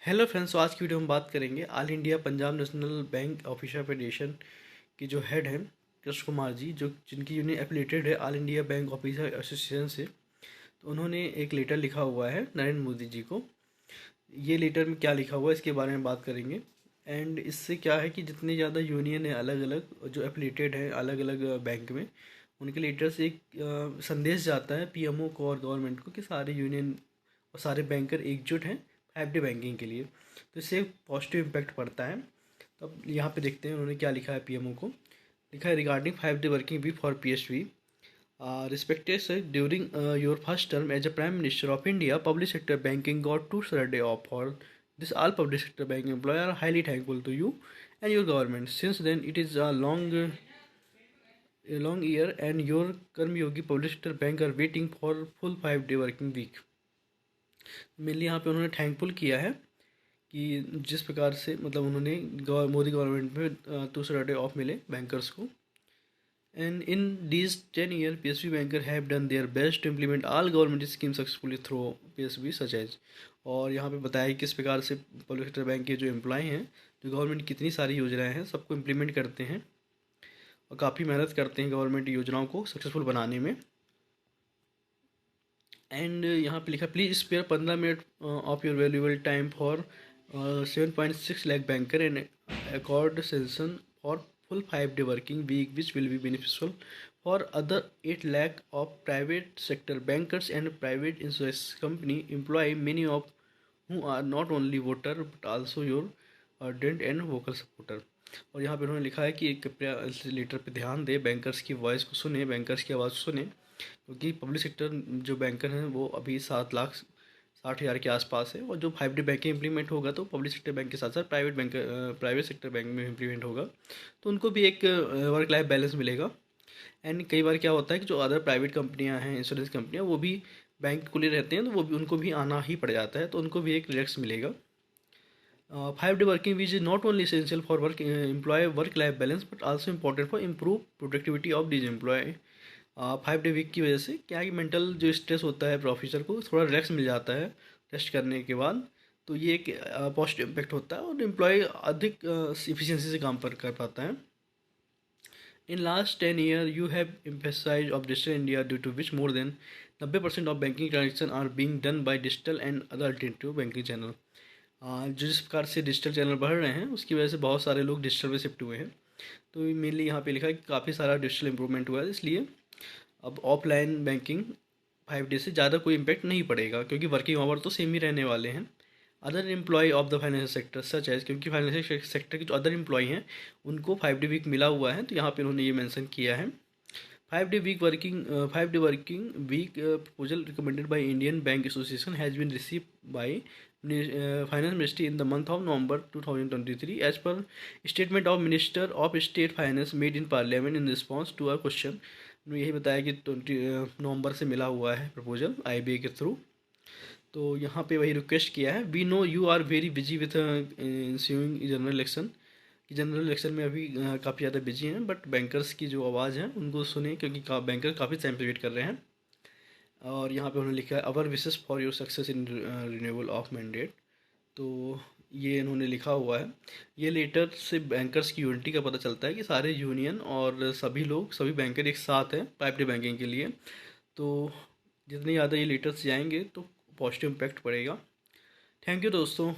Hello friends, तो आज की वीडियो में बात करेंगे all India Punjab national bank officer federation के जो हेड हैं कृष्ण कुमार जी, जो जिनकी यूनियन एफिलेटेड है all India bank officer association से। तो उन्होंने एक लेटर लिखा हुआ है नरेंद्र मोदी जी को। ये लेटर में क्या लिखा हुआ है इसके बारे में बात करेंगे। एंड इससे क्या है कि जितने ज़्यादा यूनियन है अलग अलग जो एफिलेटेड है अलग अलग बैंक में, उनके लेटर से एक संदेश जाता है पीएमओ को और गवर्नमेंट को कि सारे यूनियन और सारे बैंकर एकजुट हैं 5D बैंकिंग के लिए। तो इससे एक पॉजिटिव इम्पैक्ट पड़ता है। तो अब यहाँ पे देखते हैं उन्होंने क्या लिखा है। पीएमओ को लिखा है regarding 5D working week for PSV। Respected sir, during your first term as a Prime Minister of India, public sector banking got 2 day off. For this, all public sector banking employees are highly thankful to you and your government. Since then, it is a long year, and your Karmyogi public sector bank are waiting for full 5 day working week. Mainly यहाँ पे उन्होंने thankful किया है कि जिस प्रकार से मतलब उन्होंने मोदी गवर्नमेंट में 2 डे ऑफ मिले बैंकर्स को। And in these 10 years, PSB banker have done their best to implement all government schemes successfully through PSB such as। और यहाँ पे बताया किस प्रकार से पब्लिक सेक्टर बैंक के जो एम्प्लॉय हैं, जो गवर्नमेंट कितनी सारी योजनाएं हैं सबको इम्प्लीमेंट करते हैं और काफ़ी मेहनत करते हैं गवर्नमेंट योजनाओं को सक्सेसफुल बनाने में। एंड यहाँ पे लिखा please spare 15 minute of your valuable time for 7.6 lakh banker and accord sanction for full 5 day working week, which will be beneficial for other 8 lakh of private sector bankers and private insurance company employee, many of who are not only voter but also your ardent and vocal supporter। और यहाँ पे उन्होंने लिखा है कि कृपया इस letter पे ध्यान दें, बैंकर्स की वॉइस को सुने, बैंकर्स की आवाज़ सुने, क्योंकि पब्लिक सेक्टर जो बैंकर हैं वो अभी 7,60,000 के आसपास है। और जो 5D बैंकिंग इम्प्लीमेंट होगा तो पब्लिक सेक्टर बैंक के साथ साथ प्राइवेट सेक्टर बैंक में इम्प्लीमेंट होगा, तो उनको भी एक वर्क लाइफ बैलेंस मिलेगा। एंड कई बार क्या होता है कि जो अदर प्राइवेट कंपनियां हैं, इंश्योरेंस कंपनियां, वो भी बैंक खुले रहते हैं तो वो भी उनको भी आना ही पड़ जाता है, तो उनको भी एक रिलैक्स मिलेगा। 5 day working week is not only essential for employee work life balance but also important for improve productivity of these employee। 5 day week की वजह से क्या है कि मेंटल जो स्ट्रेस होता है ऑफिसर को थोड़ा रिलैक्स मिल जाता है रेस्ट करने के बाद, तो ये एक पॉजिटिव इम्पैक्ट होता है और एम्प्लॉय अधिक इफिशिएंसी से काम कर पाता है। In last 10 years, you have emphasized of digital India, due to which more than 90% of banking transactions are being done by digital and other alternative banking channel। जिस प्रकार से डिजिटल चैनल बढ़ रहे हैं उसकी वजह से बहुत सारे लोग डिजिटल में शिफ्ट हुए हैं। तो मेनली यहाँ पे लिखा है कि काफ़ी सारा डिजिटल इंप्रूवमेंट हुआ है, इसलिए अब ऑफलाइन बैंकिंग 5 डे से ज़्यादा कोई इम्पैक्ट नहीं पड़ेगा, क्योंकि वर्किंग आवर तो सेम ही रहने वाले हैं। Other employee of the financial sector सच है, क्योंकि फाइनेंशियल सेक्टर के जो अदर एम्प्लॉय हैं उनको 5 डे वीक मिला हुआ है, तो यहाँ पे उन्होंने ये मेंशन किया है। 5 day working week proposal recommended by Indian Bank Association has been receive by finance ministry in the month of November 2023 as per statement of minister of state finance made in parliament in response to our question. उन्होंने यही बताया कि 20 नवंबर से मिला हुआ है proposal IBA के through. तो यहाँ पे वही रिक्वेस्ट किया है, we know you are very busy with ensuing general election, कि जनरल इलेक्शन में अभी काफ़ी ज़्यादा बिजी हैं, बट बैंकर्स की जो आवाज़ है उनको सुने, क्योंकि बैंकर काफ़ी टाइम से वेट कर रहे हैं। और यहाँ पे उन्होंने लिखा है our wishes for your success in renewal of mandate. तो ये इन्होंने लिखा हुआ है। ये लेटर से बैंकर्स की यूनिटी का पता चलता है कि सारे यूनियन और सभी लोग, सभी बैंकर एक साथ हैं 5 डे बैंकिंग के लिए। तो जितने ज़्यादा ये लेटर्स जाएंगे तो पॉजिटिव इम्पैक्ट पड़ेगा। थैंक यू दोस्तों।